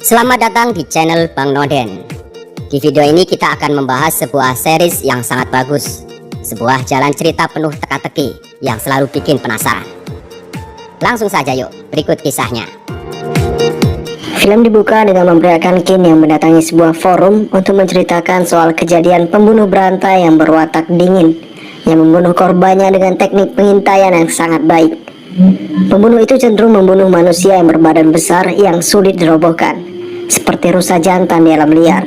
Selamat datang di channel Bang Noden. Di video ini kita akan membahas sebuah series yang sangat bagus, sebuah jalan cerita penuh teka-teki yang selalu bikin penasaran. Langsung saja yuk, berikut kisahnya. Film dibuka dengan memperlihatkan Kin yang mendatangi sebuah forum untuk menceritakan soal kejadian pembunuh berantai yang berwatak dingin yang membunuh korbannya dengan teknik pengintaian yang sangat baik. Pembunuh itu cenderung membunuh manusia yang berbadan besar yang sulit dirobohkan, seperti rusa jantan di alam liar.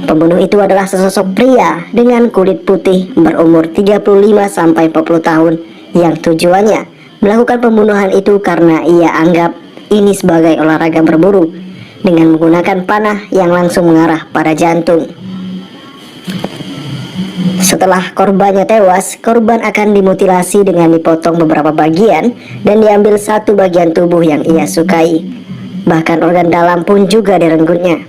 Pembunuh itu adalah sesosok pria dengan kulit putih berumur 35-40 tahun yang tujuannya melakukan pembunuhan itu karena ia anggap ini sebagai olahraga berburu dengan menggunakan panah yang langsung mengarah pada jantung. Setelah korbannya tewas, korban akan dimutilasi dengan dipotong beberapa bagian dan diambil satu bagian tubuh yang ia sukai. Bahkan organ dalam pun juga direnggutnya.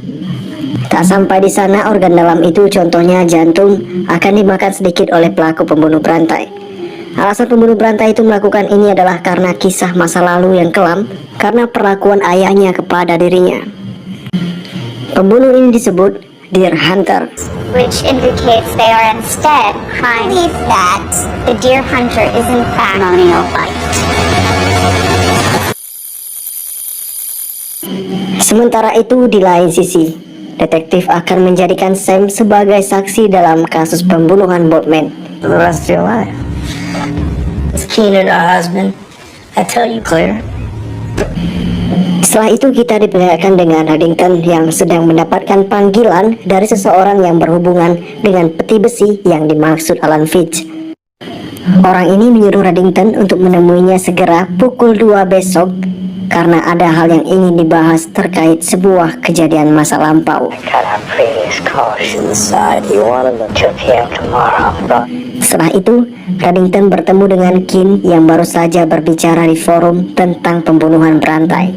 Tak sampai di sana, organ dalam itu, contohnya jantung, akan dimakan sedikit oleh pelaku pembunuh berantai. Alasan pembunuh berantai itu melakukan ini adalah karena kisah masa lalu yang kelam karena perlakuan ayahnya kepada dirinya. Pembunuh ini disebut Deer Hunter, which indicates they are instead trying to believe that the deer hunter is in fact Neophyte. Sementara itu, di lain sisi, detektif akan menjadikan Sam sebagai saksi dalam kasus pembunuhan Boatman. For the rest of your life. It's Keenan, our husband. I tell you, Claire. Setelah itu kita diperlihatkan dengan Reddington yang sedang mendapatkan panggilan dari seseorang yang berhubungan dengan peti besi yang dimaksud Alan Fitch. Orang ini menyuruh Reddington untuk menemuinya segera pukul 2 besok karena ada hal yang ingin dibahas terkait sebuah kejadian masa lampau. Setelah itu, Reddington bertemu dengan Kin yang baru saja berbicara di forum tentang pembunuhan berantai.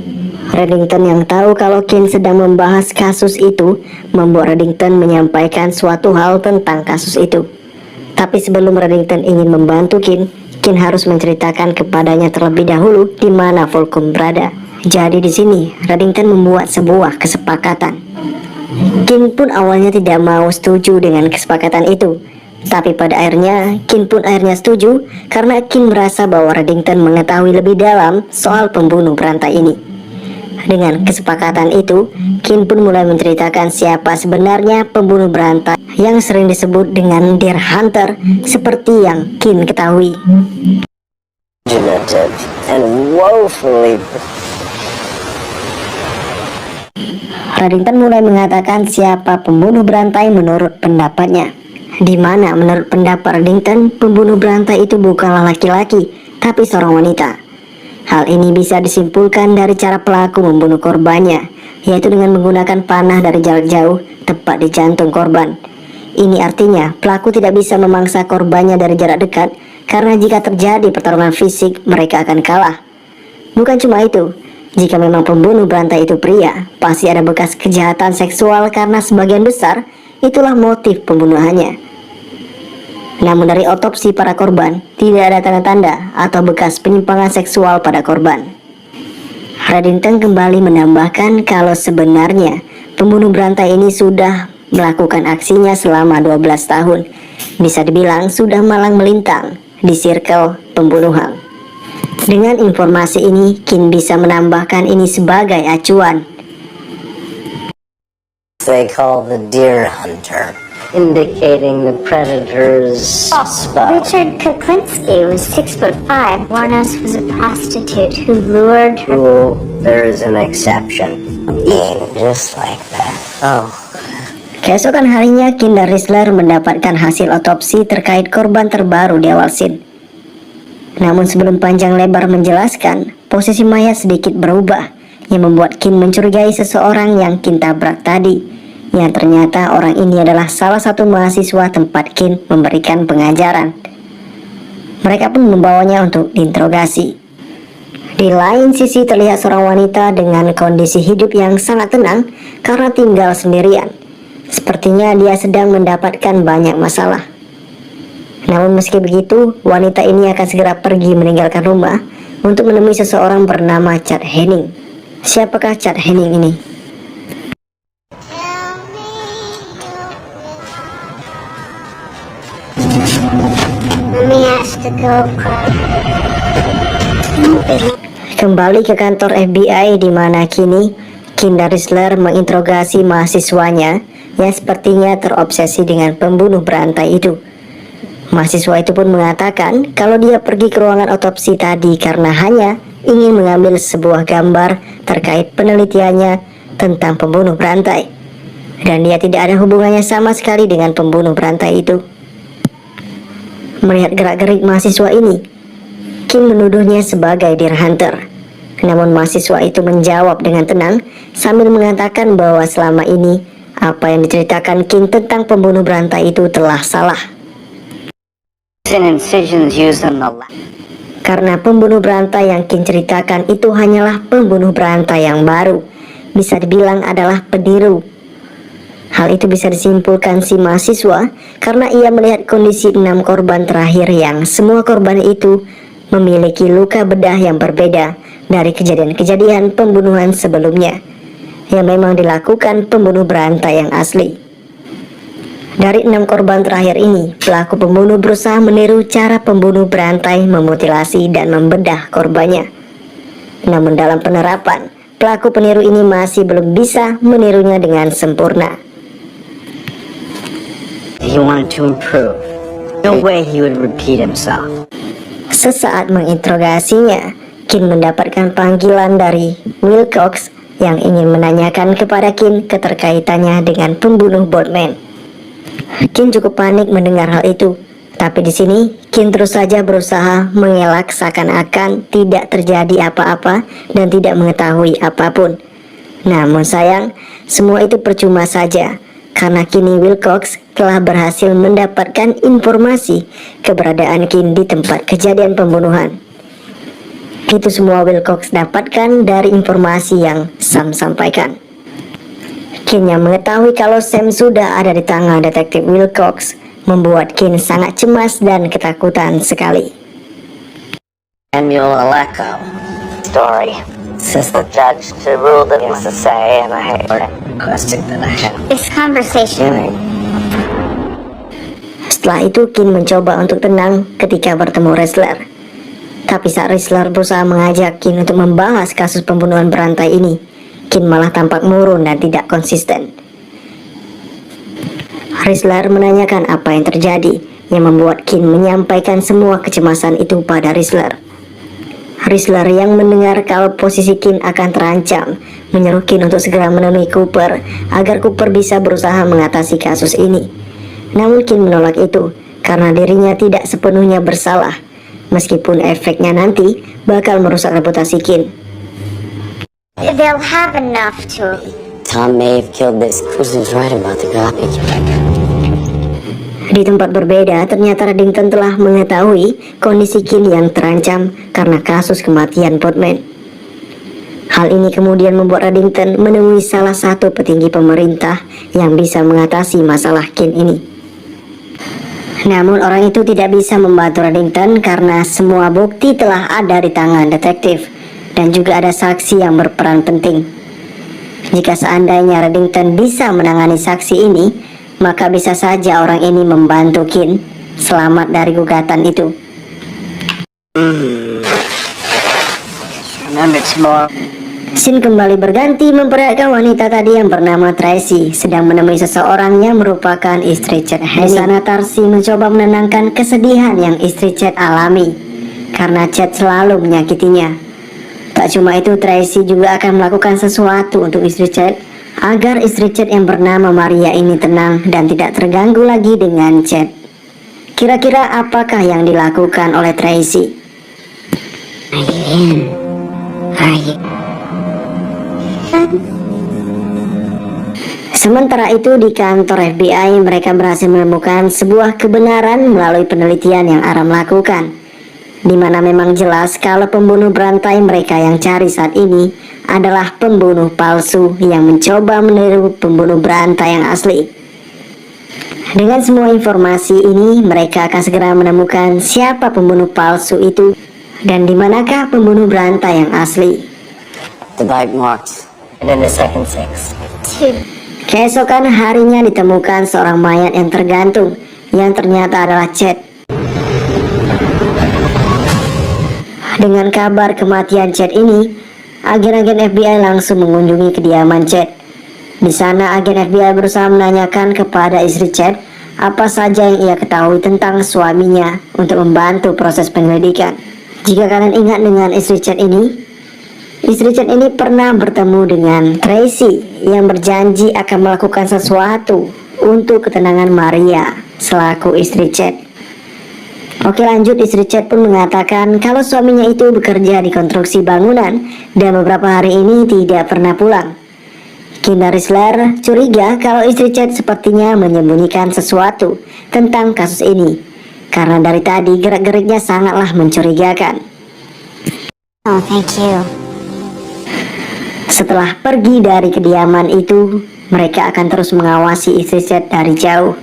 Reddington yang tahu kalau Kin sedang membahas kasus itu membuat Reddington menyampaikan suatu hal tentang kasus itu. Tapi sebelum Reddington ingin membantu Kin harus menceritakan kepadanya terlebih dahulu di mana Volcom berada. Jadi di sini Reddington membuat sebuah kesepakatan. Kin pun awalnya tidak mau setuju dengan kesepakatan itu, tapi pada akhirnya Kin pun setuju karena Kin merasa bahwa Reddington mengetahui lebih dalam soal pembunuh berantai ini. Dengan kesepakatan itu, Kin pun mulai menceritakan siapa sebenarnya pembunuh berantai yang sering disebut dengan Deer Hunter seperti yang Kin ketahui. And woefully. Reddington mulai mengatakan siapa pembunuh berantai menurut pendapatnya, di mana menurut pendapat Reddington, pembunuh berantai itu bukanlah laki-laki, tapi seorang wanita. Hal ini bisa disimpulkan dari cara pelaku membunuh korbannya, yaitu dengan menggunakan panah dari jarak jauh tepat di jantung korban. Ini artinya pelaku tidak bisa memangsa korbannya dari jarak dekat, karena jika terjadi pertarungan fisik mereka akan kalah. Bukan cuma itu, jika memang pembunuh berantai itu pria, pasti ada bekas kejahatan seksual karena sebagian besar itulah motif pembunuhannya. Namun dari otopsi para korban, tidak ada tanda-tanda atau bekas penyimpangan seksual pada korban. Reddington kembali menambahkan kalau sebenarnya pembunuh berantai ini sudah melakukan aksinya selama 12 tahun. Bisa dibilang sudah malang melintang di circle pembunuhan. Dengan informasi ini, Kin bisa menambahkan ini sebagai acuan. They call the deer hunter, indicating the predator's suspect. Richard Kuklinski was 6'5". Warnos was a prostitute who lured her. Rule, there is an exception. Just like that. Oh. Keesokan harinya, Kin dan Risler mendapatkan hasil otopsi terkait korban terbaru di awal scene. Namun sebelum panjang lebar menjelaskan, posisi mayat sedikit berubah, yang membuat Kin mencurigai seseorang yang Kin tabrak tadi. Yang ternyata orang ini adalah salah satu mahasiswa tempat Kin memberikan pengajaran. Mereka pun membawanya untuk diinterogasi. Di lain sisi terlihat seorang wanita dengan kondisi hidup yang sangat tenang karena tinggal sendirian. Sepertinya dia sedang mendapatkan banyak masalah. Namun meski begitu, wanita ini akan segera pergi meninggalkan rumah untuk menemui seseorang bernama Chad Henning. Siapakah Chad Henning ini? to go. Kembali ke kantor FBI di mana kini Kin dan Rizzler menginterogasi mahasiswanya yang sepertinya terobsesi dengan pembunuh berantai itu. Mahasiswa itu pun mengatakan kalau dia pergi ke ruangan otopsi tadi karena hanya ingin mengambil sebuah gambar terkait penelitiannya tentang pembunuh berantai, dan dia tidak ada hubungannya sama sekali dengan pembunuh berantai itu. Melihat gerak-gerik mahasiswa ini, Kin menuduhnya sebagai deer hunter. Namun mahasiswa itu menjawab dengan tenang sambil mengatakan bahwa selama ini apa yang diceritakan Kin tentang pembunuh berantai itu telah salah. Karena pembunuh berantai yang Kin ceritakan itu hanyalah pembunuh berantai yang baru, bisa dibilang adalah peniru. Hal itu bisa disimpulkan si mahasiswa karena ia melihat kondisi 6 korban terakhir yang semua korban itu memiliki luka bedah yang berbeda dari kejadian-kejadian pembunuhan sebelumnya yang memang dilakukan pembunuh berantai yang asli. Dari 6 korban terakhir ini, pelaku pembunuh berusaha meniru cara pembunuh berantai memutilasi dan membedah korbannya. Namun dalam penerapan, pelaku peniru ini masih belum bisa menirunya dengan sempurna. He wanted to improve. No way he would repeat himself. Sesaat menginterogasinya, Kin mendapatkan panggilan dari Wilcox yang ingin menanyakan kepada Kin keterkaitannya dengan pembunuh Boardman. Kin cukup panik mendengar hal itu, tapi di sini Kin terus saja berusaha mengelak seakan-akan tidak terjadi apa-apa dan tidak mengetahui apapun. Namun sayang, semua itu percuma saja karena kini Wilcox telah berhasil mendapatkan informasi keberadaan Kin di tempat kejadian pembunuhan. Itu semua Wilcox dapatkan dari informasi yang Sam sampaikan. Kin yang mengetahui kalau Sam sudah ada di tangan detektif Wilcox membuat Kin sangat cemas dan ketakutan sekali. Samuel Aleko story. Since the judge to rule that was to say, and I requested that I have This conversation. Setelah itu Kin mencoba untuk tenang ketika bertemu Rizzler. Tapi saat Rizzler berusaha mengajak Kin untuk membahas kasus pembunuhan berantai ini, Kin malah tampak murung dan tidak konsisten. Rizzler menanyakan apa yang terjadi, yang membuat Kin menyampaikan semua kecemasan itu pada Rizzler. Rizzler yang mendengar kalau posisi Kin akan terancam, menyuruh Kin untuk segera menemui Cooper agar Cooper bisa berusaha mengatasi kasus ini. Namun Kin menolak itu karena dirinya tidak sepenuhnya bersalah, meskipun efeknya nanti bakal merusak reputasi Kin. They'll have enough to. Tom may have killed this. Who's right about the garbage? Di tempat berbeda, ternyata Reddington telah mengetahui kondisi Kin yang terancam karena kasus kematian Boardman. Hal ini kemudian membuat Reddington menemui salah satu petinggi pemerintah yang bisa mengatasi masalah Kin ini. Namun orang itu tidak bisa membantu Reddington karena semua bukti telah ada di tangan detektif dan juga ada saksi yang berperan penting. Jika seandainya Reddington bisa menangani saksi ini, maka bisa saja orang ini membantu Kin selamat dari gugatan itu. Scene kembali berganti memperlihatkan wanita tadi yang bernama Tracy sedang menemui seseorang yang merupakan istri Chad Henney. Di sana Tarsi mencoba menenangkan kesedihan yang istri Chad alami karena Chad selalu menyakitinya. Tak cuma itu, Tracy juga akan melakukan sesuatu untuk istri Chad agar istri Chad yang bernama Maria ini tenang dan tidak terganggu lagi dengan Chad. Kira-kira apakah yang dilakukan oleh Tracy? Sementara itu di kantor FBI mereka berhasil menemukan sebuah kebenaran melalui penelitian yang Aram lakukan, di mana memang jelas kalau pembunuh berantai mereka yang cari saat ini adalah pembunuh palsu yang mencoba meniru pembunuh berantai yang asli. Dengan semua informasi ini, mereka akan segera menemukan siapa pembunuh palsu itu dan di manakah pembunuh berantai yang asli. The bite marks, and then the second 6. Keesokan harinya ditemukan seorang mayat yang tergantung, yang ternyata adalah Chad. Dengan kabar kematian Chad ini, agen-agen FBI langsung mengunjungi kediaman Chad. Di sana agen FBI berusaha menanyakan kepada istri Chad apa saja yang ia ketahui tentang suaminya untuk membantu proses penyelidikan. Jika kalian ingat dengan istri Chad ini pernah bertemu dengan Tracy yang berjanji akan melakukan sesuatu untuk ketenangan Maria selaku istri Chad. Oke, lanjut, istri Chad pun mengatakan kalau suaminya itu bekerja di konstruksi bangunan dan beberapa hari ini tidak pernah pulang. Kinda Risler curiga kalau istri Chad sepertinya menyembunyikan sesuatu tentang kasus ini, karena dari tadi gerak-geriknya sangatlah mencurigakan. Oh, thank you. Setelah pergi dari kediaman itu, mereka akan terus mengawasi istri Chad dari jauh.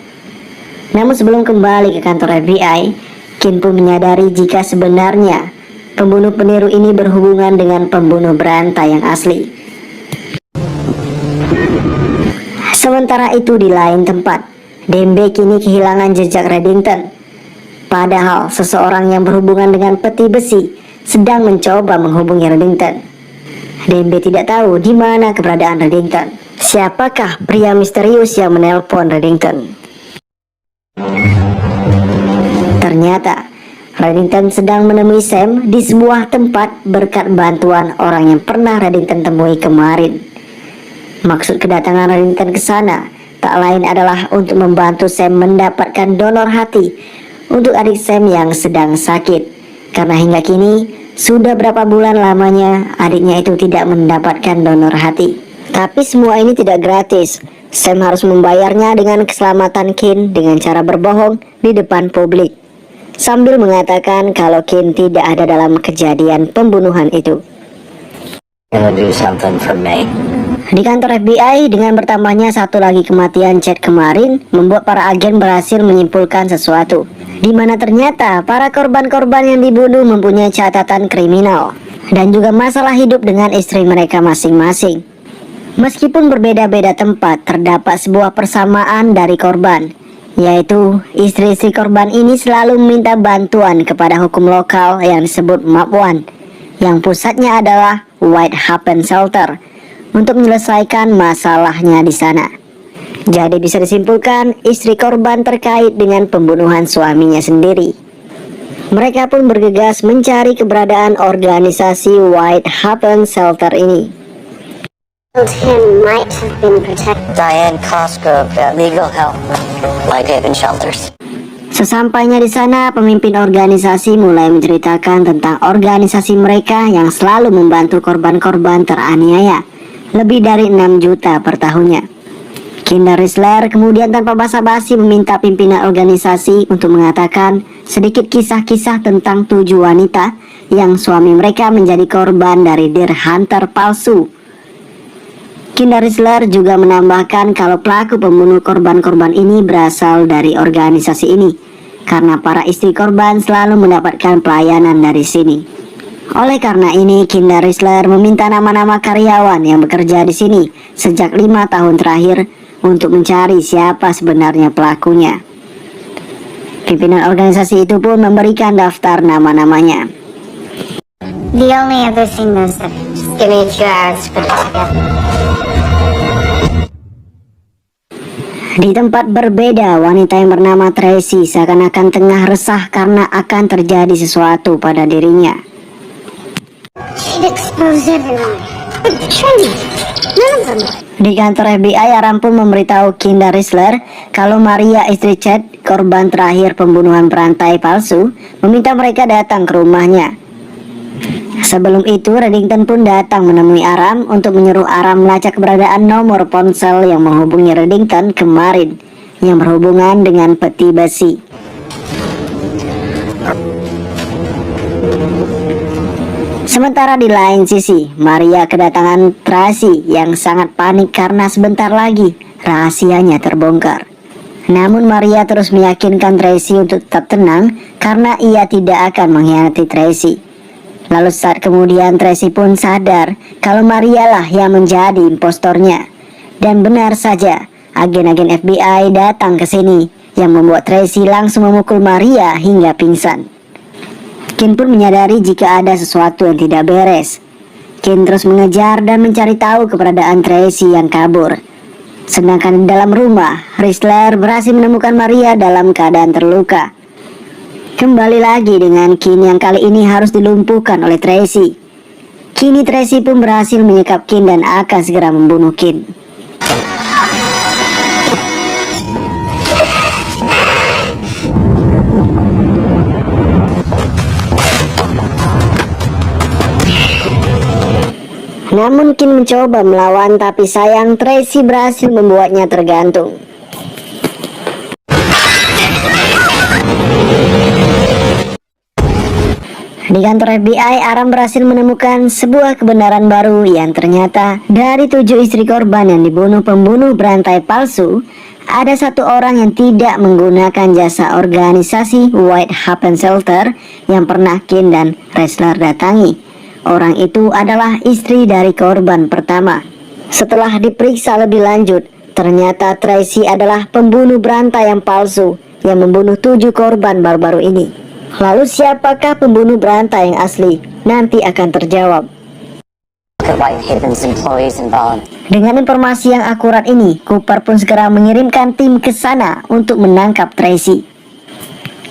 Namun sebelum kembali ke kantor FBI, Kin pun menyadari jika sebenarnya pembunuh peniru ini berhubungan dengan pembunuh berantai yang asli. Sementara itu di lain tempat, Dembe kini kehilangan jejak Reddington. Padahal seseorang yang berhubungan dengan peti besi sedang mencoba menghubungi Reddington. Dembe tidak tahu di mana keberadaan Reddington. Siapakah pria misterius yang menelpon Reddington? Ternyata Reddington sedang menemui Sam di sebuah tempat berkat bantuan orang yang pernah Reddington temui kemarin. Maksud kedatangan Reddington ke sana tak lain adalah untuk membantu Sam mendapatkan donor hati untuk adik Sam yang sedang sakit. Karena hingga kini sudah berapa bulan lamanya adiknya itu tidak mendapatkan donor hati. Tapi semua ini tidak gratis. Sam harus membayarnya dengan keselamatan Kin dengan cara berbohong di depan publik, sambil mengatakan kalau Kin tidak ada dalam kejadian pembunuhan itu. Gonna do something for me. Di kantor FBI, dengan bertambahnya satu lagi kematian Chad kemarin, membuat para agen berhasil menyimpulkan sesuatu, di mana ternyata para korban-korban yang dibunuh mempunyai catatan kriminal dan juga masalah hidup dengan istri mereka masing-masing. Meskipun berbeda-beda tempat, terdapat sebuah persamaan dari korban, yaitu istri-istri korban ini selalu meminta bantuan kepada hukum lokal yang disebut Mapwan, yang pusatnya adalah Whitehaven Shelter, untuk menyelesaikan masalahnya di sana. Jadi bisa disimpulkan istri korban terkait dengan pembunuhan suaminya sendiri. Mereka pun bergegas mencari keberadaan organisasi Whitehaven Shelter ini. Him might have been protected. Diane Cosgrove got legal help. Whitehaven Shelters. Sesampainya di sana, pemimpin organisasi mulai menceritakan tentang organisasi mereka yang selalu membantu korban-korban teraniaya, lebih dari 6 juta per tahunnya. Kinda Risler kemudian tanpa basa-basi meminta pimpinan organisasi untuk mengatakan sedikit kisah-kisah tentang 7 wanita yang suami mereka menjadi korban dari Deer Hunter palsu. Kinda Risler juga menambahkan kalau pelaku pembunuh korban-korban ini berasal dari organisasi ini, karena para istri korban selalu mendapatkan pelayanan dari sini. Oleh karena ini, Kinda Risler meminta nama-nama karyawan yang bekerja di sini sejak 5 tahun terakhir untuk mencari siapa sebenarnya pelakunya. Pimpinan organisasi itu pun memberikan daftar nama-namanya. The only other thing is that just give me a few hours to put it together. Di tempat berbeda, wanita yang bernama Tracy seakan-akan tengah resah karena akan terjadi sesuatu pada dirinya. She'd expose everyone. Tracy, none of them. Di kantor FBI, Aram pun memberitahu Kinda Risler kalau Maria, istri Chad, korban terakhir pembunuhan berantai palsu, meminta mereka datang ke rumahnya. Sebelum itu, Reddington pun datang menemui Aram untuk menyuruh Aram melacak keberadaan nomor ponsel yang menghubungi Reddington kemarin, yang berhubungan dengan peti besi. Sementara di lain sisi, Maria kedatangan Tracy yang sangat panik karena sebentar lagi rahasianya terbongkar. Namun Maria terus meyakinkan Tracy untuk tetap tenang karena ia tidak akan mengkhianati Tracy. Lalu saat kemudian Tracy pun sadar kalau Maria lah yang menjadi impostornya. Dan benar saja, agen-agen FBI datang ke sini yang membuat Tracy langsung memukul Maria hingga pingsan. Kin pun menyadari jika ada sesuatu yang tidak beres. Kin terus mengejar dan mencari tahu keberadaan Tracy yang kabur. Sedangkan di dalam rumah, Rizzler berhasil menemukan Maria dalam keadaan terluka. Kembali lagi dengan Kin yang kali ini harus dilumpuhkan oleh Tracy. Kini Tracy pun berhasil menyekap Kin dan akan segera membunuh Kin. Namun Kin mencoba melawan, tapi sayang Tracy berhasil membuatnya tergantung. Di kantor FBI, Aram berhasil menemukan sebuah kebenaran baru yang ternyata dari 7 istri korban yang dibunuh pembunuh berantai palsu, ada satu orang yang tidak menggunakan jasa organisasi White Haven Shelter yang pernah Kin dan Rizzler datangi. Orang itu adalah istri dari korban pertama. Setelah diperiksa lebih lanjut, ternyata Tracy adalah pembunuh berantai yang palsu yang membunuh 7 korban baru-baru ini. Lalu siapakah pembunuh berantai yang asli? Nanti akan terjawab. Dengan informasi yang akurat ini, Cooper pun segera mengirimkan tim ke sana untuk menangkap Tracy.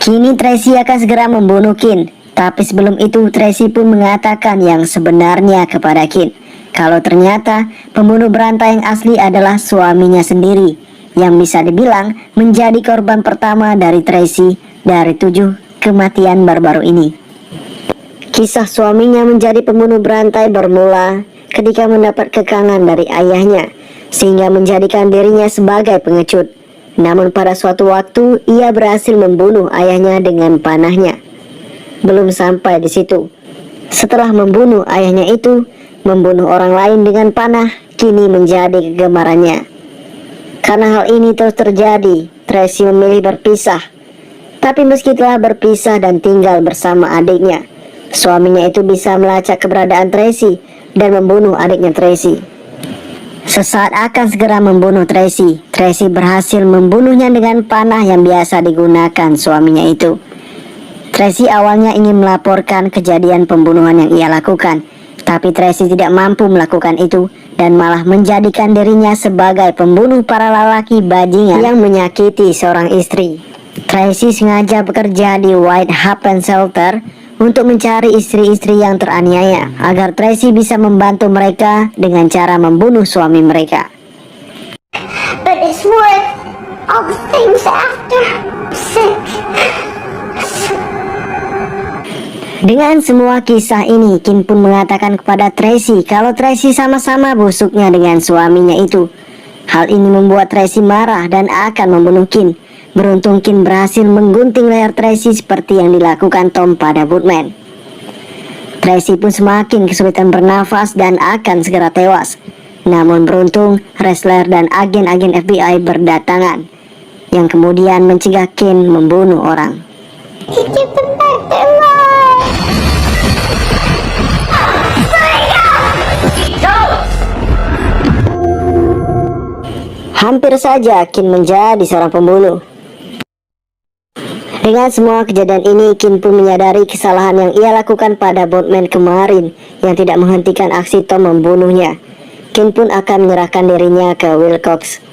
Kini Tracy akan segera membunuh Kin. Tapi sebelum itu Tracy pun mengatakan yang sebenarnya kepada Kin, kalau ternyata pembunuh berantai yang asli adalah suaminya sendiri, yang bisa dibilang menjadi korban pertama dari Tracy dari 7 kematian baru-baru ini. Kisah suaminya menjadi pembunuh berantai bermula ketika mendapat kekangan dari ayahnya, sehingga menjadikan dirinya sebagai pengecut. Namun pada suatu waktu ia berhasil membunuh ayahnya dengan panahnya. Belum sampai di situ. Setelah membunuh ayahnya itu, membunuh orang lain dengan panah kini menjadi kegemarannya. Karena hal ini terus terjadi, Tracy memilih berpisah. Tapi meski telah berpisah dan tinggal bersama adiknya, suaminya itu bisa melacak keberadaan Tracy dan membunuh adiknya Tracy. Sesaat akan segera membunuh Tracy, Tracy berhasil membunuhnya dengan panah yang biasa digunakan suaminya itu. Tracy awalnya ingin melaporkan kejadian pembunuhan yang ia lakukan, tapi Tracy tidak mampu melakukan itu dan malah menjadikan dirinya sebagai pembunuh para lelaki bajingan yang menyakiti seorang istri. Tracy sengaja bekerja di White Haven Shelter untuk mencari istri-istri yang teraniaya agar Tracy bisa membantu mereka dengan cara membunuh suami mereka. But it's worth all the things after. Sick. Dengan semua kisah ini, Kin pun mengatakan kepada Tracy kalau Tracy sama-sama busuknya dengan suaminya itu. Hal ini membuat Tracy marah dan akan membunuh Kin. Beruntung Kin berhasil menggunting leher Tracy seperti yang dilakukan Tom pada Woodman. Tracy pun semakin kesulitan bernafas dan akan segera tewas. Namun beruntung Rizzler dan agen-agen FBI berdatangan, yang kemudian mencegah Kin membunuh orang. To give them back their lives. Hampir saja Kin menjadi seorang pembunuh. Dengan semua kejadian ini, Kin pun menyadari kesalahan yang ia lakukan pada Boatman kemarin yang tidak menghentikan aksi Tom membunuhnya. Kin pun akan menyerahkan dirinya ke Wilcox.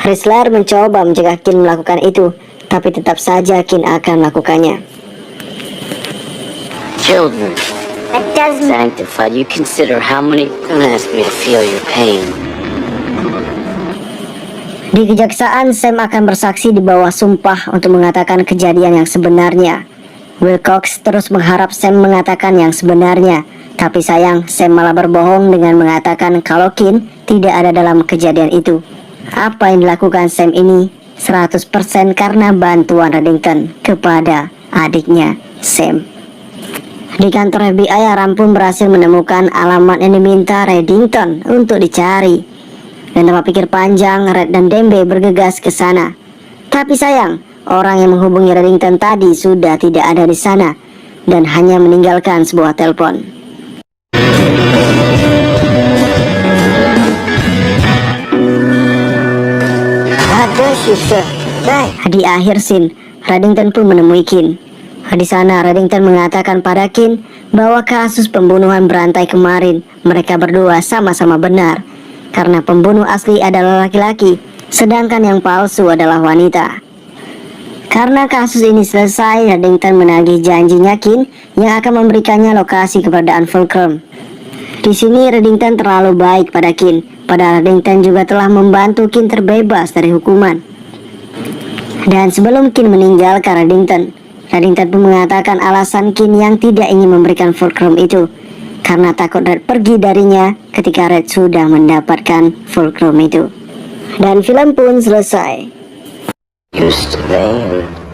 Rizzler mencoba mencegah Kin melakukan itu, tapi tetap saja Kin akan melakukannya. Children, That doesn't. sanctified, you consider how many don't ask me to feel your pain. Di kejaksaan, Sam akan bersaksi di bawah sumpah untuk mengatakan kejadian yang sebenarnya. Wilcox terus mengharap Sam mengatakan yang sebenarnya, tapi sayang Sam malah berbohong dengan mengatakan kalau Kin tidak ada dalam kejadian itu. Apa yang dilakukan Sam ini 100% karena bantuan Reddington kepada adiknya Sam. Di kantor FBI, Aram pun berhasil menemukan alamat yang diminta Reddington untuk dicari. Dan tanpa pikir panjang, Red dan Dembe bergegas ke sana. Tapi sayang, orang yang menghubungi Reddington tadi sudah tidak ada di sana dan hanya meninggalkan sebuah telepon. God bless you, sir. Thanks. Di akhir scene, Reddington pun menemui Kin. Di sana Reddington mengatakan pada Kin bahwa kasus pembunuhan berantai kemarin mereka berdua sama-sama benar, karena pembunuh asli adalah laki-laki, sedangkan yang palsu adalah wanita. Karena kasus ini selesai, Reddington menagih janjinya Kin yang akan memberikannya lokasi keberadaan Fulcrum. Di sini Reddington terlalu baik pada Kin, padahal Reddington juga telah membantu Kin terbebas dari hukuman. Dan sebelum Kin meninggalkan Reddington pun mengatakan alasan Kin yang tidak ingin memberikan Fulcrum itu karena takut Red pergi darinya ketika Red sudah mendapatkan Fulcrum itu. Dan film pun selesai. Used to be.